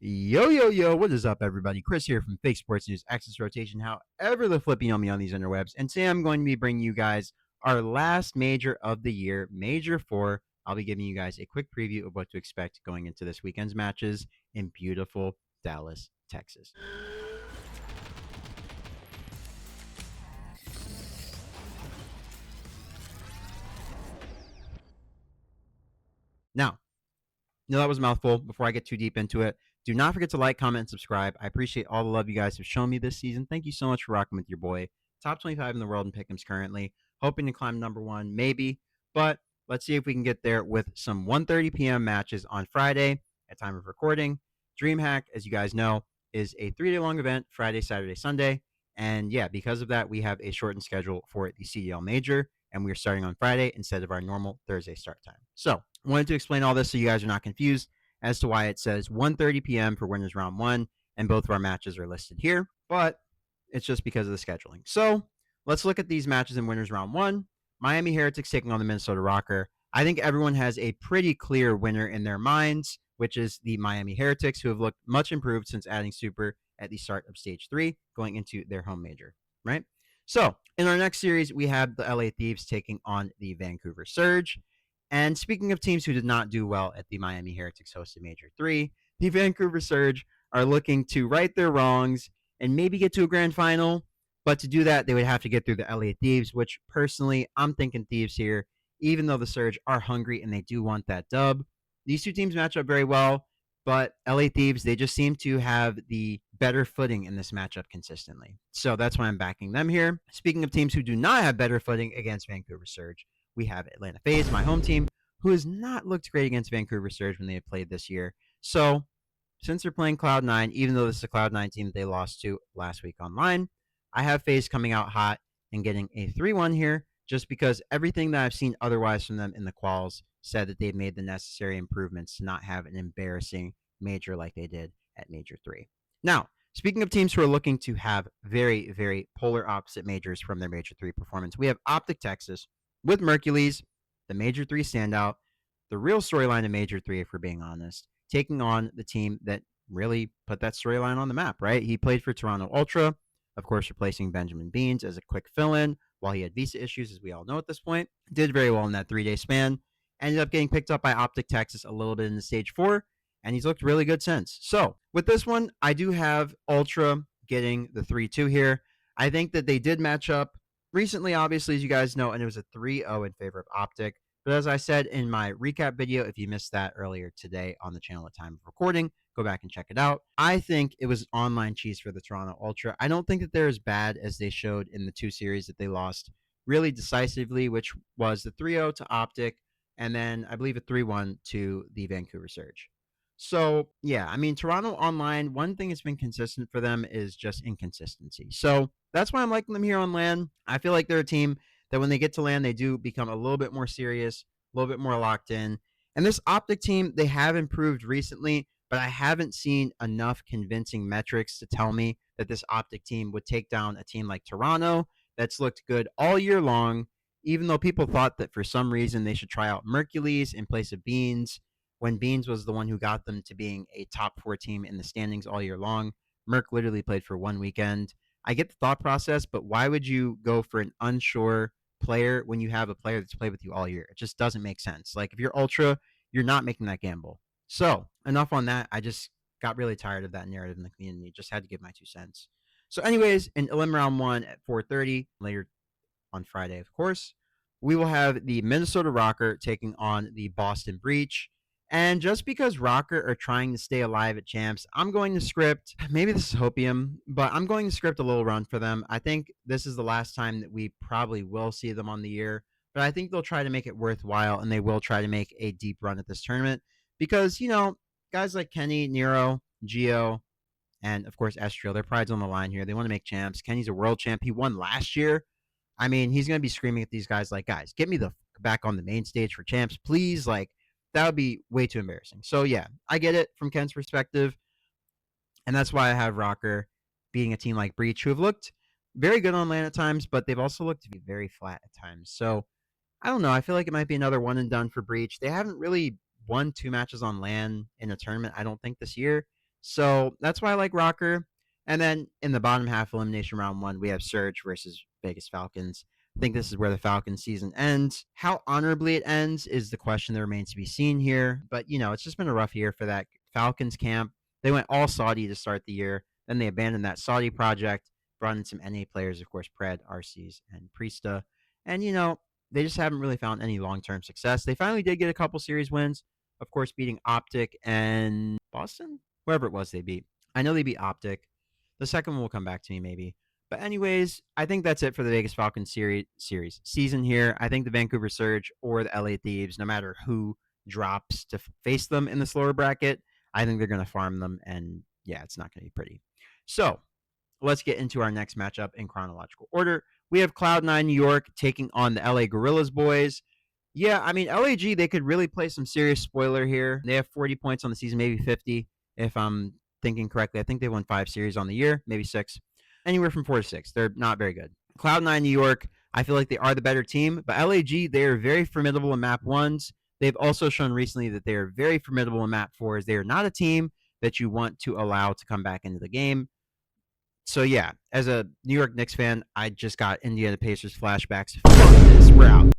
Yo, what is up, everybody? Chris here from Fake Sports News, Access Rotation, however the flip you know me on these interwebs. And today I'm going to be bringing you guys our last major of the year, Major 4. I'll be giving you guys a quick preview of what to expect going into this weekend's matches in beautiful Dallas, Texas. Now, that was a mouthful. Before I get too deep into it, do not forget to like, comment, and subscribe. I appreciate all the love you guys have shown me this season. Thank you so much for rocking with your boy. Top 25 in the world in pick'ems currently. Hoping to climb number 1, maybe. But let's see if we can get there with some 1:30 p.m. matches on Friday at time of recording. DreamHack, as you guys know, is a 3-day-long event, Friday, Saturday, Sunday. And yeah, because of that, we have a shortened schedule for the CDL Major, and we're starting on Friday instead of our normal Thursday start time. So, I wanted to explain all this so you guys are not confused as to why it says 1:30 p.m. for winners round 1, and both of our matches are listed here, but it's just because of the scheduling. So, let's look at these matches in winners round 1. Miami Heretics taking on the Minnesota Rokkr. I think everyone has a pretty clear winner in their minds, which is the Miami Heretics, who have looked much improved since adding Super at the start of Stage 3, going into their home major, right? So, in our next series, we have the LA Thieves taking on the Vancouver Surge. And speaking of teams who did not do well at the Miami Heretics hosted Major 3, the Vancouver Surge are looking to right their wrongs and maybe get to a grand final. But to do that, they would have to get through the LA Thieves, which personally, I'm thinking Thieves here, even though the Surge are hungry and they do want that dub. These two teams match up very well, but LA Thieves, they just seem to have the better footing in this matchup consistently. So that's why I'm backing them here. Speaking of teams who do not have better footing against Vancouver Surge, we have Atlanta Faze, my home team, who has not looked great against Vancouver Surge when they have played this year. So, since they're playing Cloud9, even though this is a Cloud9 team that they lost to last week online, I have Faze coming out hot and getting a 3-1 here, just because everything that I've seen otherwise from them in the quals said that they've made the necessary improvements to not have an embarrassing major like they did at Major 3. Now, speaking of teams who are looking to have very, very polar opposite majors from their Major 3 performance, we have Optic Texas with Mercules, the Major 3 standout, the real storyline in Major 3, if we're being honest, taking on the team that really put that storyline on the map, right? He played for Toronto Ultra, of course, replacing Benjamin Beans as a quick fill-in while he had visa issues, as we all know at this point. Did very well in that 3-day span. Ended up getting picked up by Optic Texas a little bit in the Stage 4, and he's looked really good since. So, with this one, I do have Ultra getting the 3-2 here. I think that they did match up recently, obviously, as you guys know, and it was a 3-0 in favor of Optic. But as I said in my recap video, if you missed that earlier today on the channel at time of recording, go back and check it out. I think it was online cheese for the Toronto Ultra. I don't think that they're as bad as they showed in the 2 series that they lost really decisively, which was the 3-0 to Optic, and then I believe a 3-1 to the Vancouver Surge. So, yeah, I mean, Toronto online, one thing that's been consistent for them is just inconsistency. So that's why I'm liking them here on LAN. I feel like they're a team that when they get to LAN, they do become a little bit more serious, a little bit more locked in. And this Optic team, they have improved recently, but I haven't seen enough convincing metrics to tell me that this Optic team would take down a team like Toronto that's looked good all year long, even though people thought that for some reason they should try out Mercules in place of Beans, when Beans was the one who got them to being a top 4 team in the standings all year long. Merc literally played for 1 weekend. I get the thought process, but why would you go for an unsure player when you have a player that's played with you all year? It just doesn't make sense. Like, if you're Ultra, you're not making that gamble. So, enough on that. I just got really tired of that narrative in the community. Just had to give my 2 cents. So, anyways, in Elim Round 1 at 4:30, later on Friday, of course, we will have the Minnesota Rokkr taking on the Boston Breach. And just because Rokkr are trying to stay alive at champs, I'm going to script, maybe this is hopium, but I'm going to script a little run for them. I think this is the last time that we probably will see them on the year, but I think they'll try to make it worthwhile, and they will try to make a deep run at this tournament because, you know, guys like Kenny, Nero, Geo, and of course Estriel, their pride's on the line here. They want to make champs. Kenny's a world champ. He won last year. I mean, he's going to be screaming at these guys like, guys, get me the back on the main stage for champs, please. Like, that would be way too embarrassing. So, yeah, I get it from Ken's perspective. And that's why I have Rokkr beating a team like Breach, who have looked very good on LAN at times, but they've also looked to be very flat at times. So, I don't know. I feel like it might be another one and done for Breach. They haven't really won 2 matches on LAN in a tournament, I don't think, this year. So that's why I like Rokkr. And then in the bottom half, elimination round 1, we have Surge versus Vegas Falcons. I think this is where the Falcons season ends. How honorably it ends is the question that remains to be seen here. But, it's just been a rough year for that Falcons camp. They went all Saudi to start the year. Then they abandoned that Saudi project, brought in some NA players, of course, Pred, RCs, and Priesta. And, they just haven't really found any long-term success. They finally did get a couple series wins, of course, beating Optic and Boston, whoever it was they beat. I know they beat Optic. The second one will come back to me maybe. But anyways, I think that's it for the Vegas Falcons series season here. I think the Vancouver Surge or the LA Thieves, no matter who drops to face them in this lower bracket, I think they're going to farm them. And yeah, it's not going to be pretty. So let's get into our next matchup in chronological order. We have Cloud9 New York taking on the LA Gorillas boys. Yeah, I mean, LAG, they could really play some serious spoiler here. They have 40 points on the season, maybe 50, if I'm thinking correctly. I think they won 5 series on the year, maybe 6. Anywhere from 4 to 6. They're not very good. Cloud9 New York, I feel like they are the better team, but LAG, they are very formidable in map 1s. They've also shown recently that they are very formidable in map 4s. They are not a team that you want to allow to come back into the game. So yeah, as a New York Knicks fan, I just got Indiana Pacers flashbacks. Fuck this, we're out.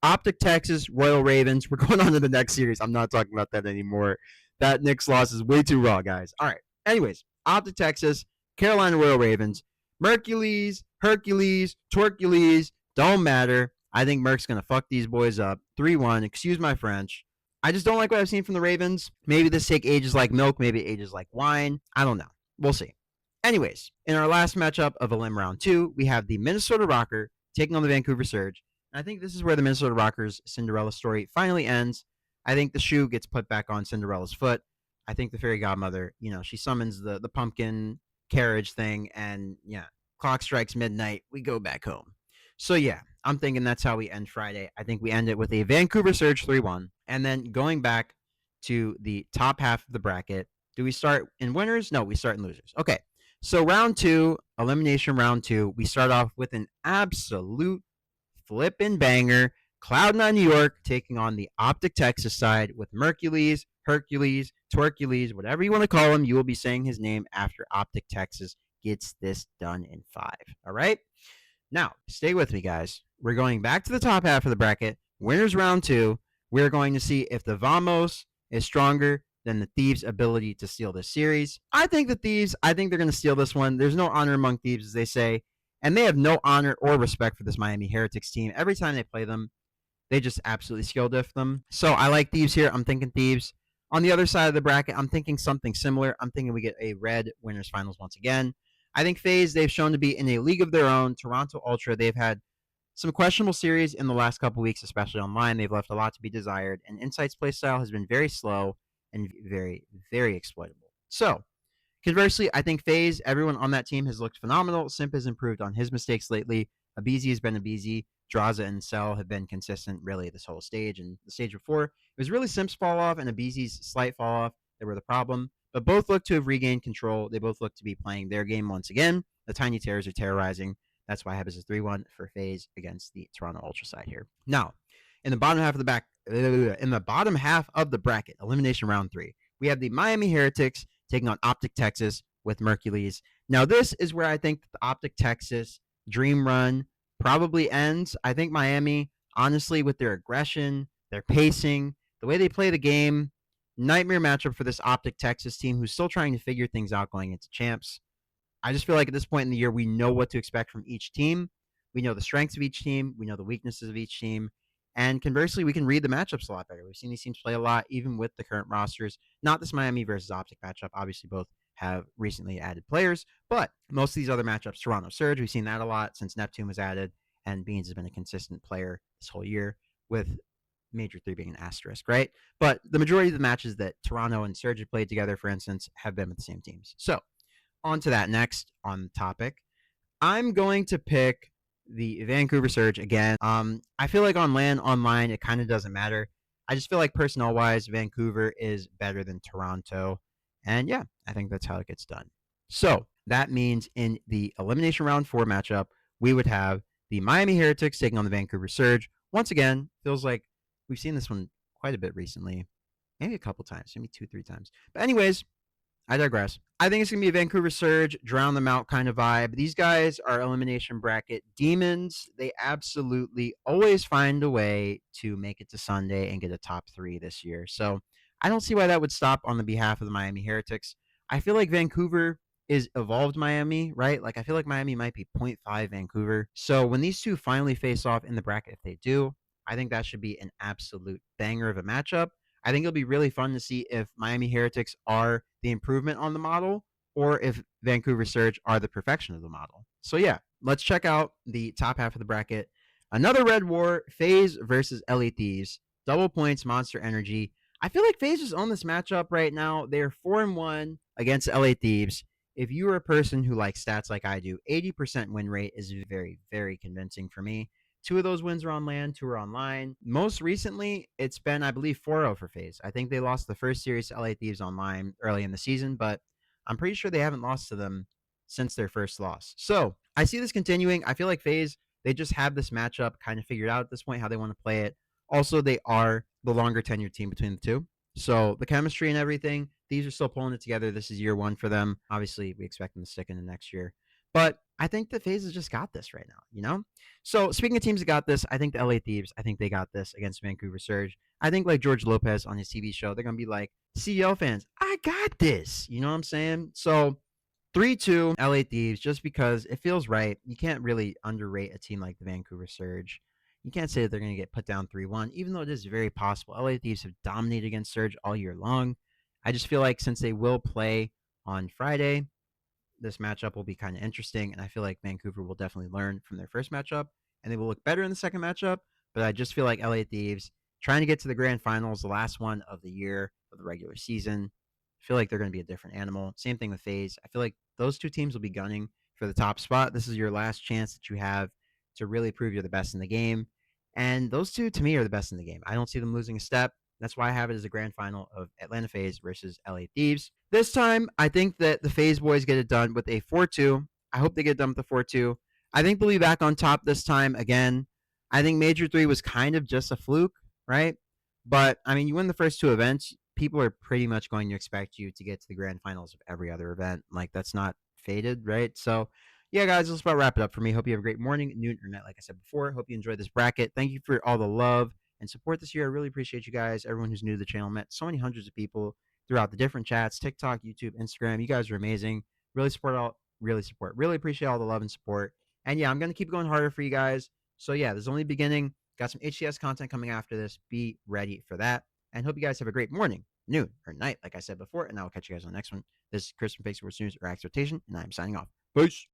Optic, Texas, Royal Ravens. We're going on to the next series. I'm not talking about that anymore. That Knicks loss is way too raw, guys. All right. Anyways, Optic, Texas, Carolina Royal Ravens, Mercules, Hercules, Torcules, don't matter. I think Merc's going to fuck these boys up. 3-1. Excuse my French. I just don't like what I've seen from the Ravens. Maybe this take ages like milk. Maybe it ages like wine. I don't know. We'll see. Anyways, in our last matchup of Elim Round 2, we have the Minnesota Rokkr taking on the Vancouver Surge. I think this is where the Minnesota Rocker's Cinderella story finally ends. I think the shoe gets put back on Cinderella's foot. I think the fairy godmother, she summons the pumpkin carriage thing, and yeah, clock strikes midnight. We go back home. So yeah, I'm thinking that's how we end Friday. I think we end it with a Vancouver Surge 3-1. And then going back to the top half of the bracket, do we start in winners? No, we start in losers. Okay, so round 2, elimination round 2, we start off with an absolute flippin' banger. Cloud9 New York taking on the Optic Texas side with Mercules, Hercules, Torcules, whatever you want to call him. You will be saying his name after Optic Texas gets this done in 5. All right? Now, stay with me, guys. We're going back to the top half of the bracket. Winners round 2. We're going to see if the Vamos is stronger than the Thieves' ability to steal this series. I think they're going to steal this one. There's no honor among thieves, as they say. And they have no honor or respect for this Miami Heretics team. Every time they play them, they just absolutely skill diff them. So I like Thieves here. I'm thinking Thieves. On the other side of the bracket, I'm thinking something similar. I'm thinking we get a red winners finals once again. I think Faze, they've shown to be in a league of their own. Toronto Ultra, they've had some questionable series in the last couple weeks, especially online. They've left a lot to be desired. And Insight's playstyle has been very slow and very, very exploitable. So conversely, I think Faze, everyone on that team has looked phenomenal. Simp has improved on his mistakes lately. Abizi has been Abizi. Draza and Cell have been consistent really this whole stage. And the stage before, it was really Simp's fall off and Abizi's slight fall off that were the problem. But both look to have regained control. They both look to be playing their game once again. The Tiny Terrors are terrorizing. That's why I have as a 3-1 for Faze against the Toronto Ultra side here. Now, in the bottom half of the bracket, elimination round 3, we have the Miami Heretics taking on Optic Texas with Mercules. Now, this is where I think the Optic Texas dream run probably ends. I think Miami, honestly, with their aggression, their pacing, the way they play the game, nightmare matchup for this Optic Texas team who's still trying to figure things out going into champs. I just feel like at this point in the year, we know what to expect from each team. We know the strengths of each team. We know the weaknesses of each team. And conversely, we can read the matchups a lot better. We've seen these teams play a lot, even with the current rosters. Not this Miami versus Optic matchup. Obviously, both have recently added players. But most of these other matchups, Toronto Surge, we've seen that a lot since Neptune was added. And Beans has been a consistent player this whole year, with Major 3 being an asterisk, right? But the majority of the matches that Toronto and Surge have played together, for instance, have been with the same teams. So on to that next on the topic. I'm going to pick the Vancouver Surge again. I feel like on LAN, online, it kind of doesn't matter. I just feel like personnel-wise, Vancouver is better than Toronto. And yeah, I think that's how it gets done. So that means in the elimination round 4 matchup, we would have the Miami Heretics taking on the Vancouver Surge. Once again, feels like we've seen this one quite a bit recently. Maybe a couple times, maybe 2-3 times. But anyways, I digress. I think it's going to be a Vancouver Surge, drown them out kind of vibe. These guys are elimination bracket demons. They absolutely always find a way to make it to Sunday and get a top 3 this year. So I don't see why that would stop on the behalf of the Miami Heretics. I feel like Vancouver is evolved Miami, right? Like I feel like Miami might be 0.5 Vancouver. So when these two finally face off in the bracket, if they do, I think that should be an absolute banger of a matchup. I think it'll be really fun to see if Miami Heretics are the improvement on the model or if Vancouver Surge are the perfection of the model. So yeah, let's check out the top half of the bracket. Another Red War, Faze versus LA Thieves. Double points, Monster Energy. I feel like Faze just own this matchup right now. They're 4-1 against LA Thieves. If you are a person who likes stats like I do, 80% win rate is very, very convincing for me. 2 of those wins are on land, 2 are online. Most recently, it's been, I believe, 4-0 for Faze. I think they lost the first series to LA Thieves online early in the season, but I'm pretty sure they haven't lost to them since their first loss. So I see this continuing. I feel like Faze, they just have this matchup kind of figured out at this point how they want to play it. Also, they are the longer tenured team between the two. So the chemistry and everything, these are still pulling it together. This is year 1 for them. Obviously, we expect them to stick in the next year. But I think the Faze has just got this right now, you know? So speaking of teams that got this, I think the LA Thieves, I think they got this against Vancouver Surge. I think like George Lopez on his TV show, they're gonna be like, CL fans, I got this. You know what I'm saying? So 3-2 LA Thieves, just because it feels right. You can't really underrate a team like the Vancouver Surge. You can't say that they're going to get put down 3-1, even though it is very possible. LA Thieves have dominated against Surge all year long. I just feel like since they will play on Friday, this matchup will be kind of interesting, and I feel like Vancouver will definitely learn from their first matchup, and they will look better in the second matchup. But I just feel like LA Thieves trying to get to the grand finals, the last one of the year of the regular season. I feel like they're going to be a different animal. Same thing with Faze. I feel like those two teams will be gunning for the top spot. This is your last chance that you have to really prove you're the best in the game. And those two, to me, are the best in the game. I don't see them losing a step. That's why I have it as a grand final of Atlanta Faze versus LA Thieves. This time, I think that the Faze boys get it done with a 4-2. I hope they get done with the 4-2. I think they'll be back on top this time again. I think Major 3 was kind of just a fluke, right? But, I mean, you win the first 2 events, people are pretty much going to expect you to get to the grand finals of every other event. Like, that's not faded, right? So, yeah, guys, let's about wrap it up for me. Hope you have a great morning, noon, or night, like I said before. Hope you enjoyed this bracket. Thank you for all the love and support this year. I really appreciate you guys. Everyone who's new to the channel, met so many hundreds of people throughout the different chats, TikTok, YouTube, Instagram. You guys are amazing. Really appreciate all the love and support. And yeah, I'm going to keep going harder for you guys. So yeah, this is only the beginning. Got some HCS content coming after this. Be ready for that. And hope you guys have a great morning, noon, or night, like I said before. And I will catch you guys on the next one. This is Chris from Fake Sports News or Expectation, and I'm signing off. Peace.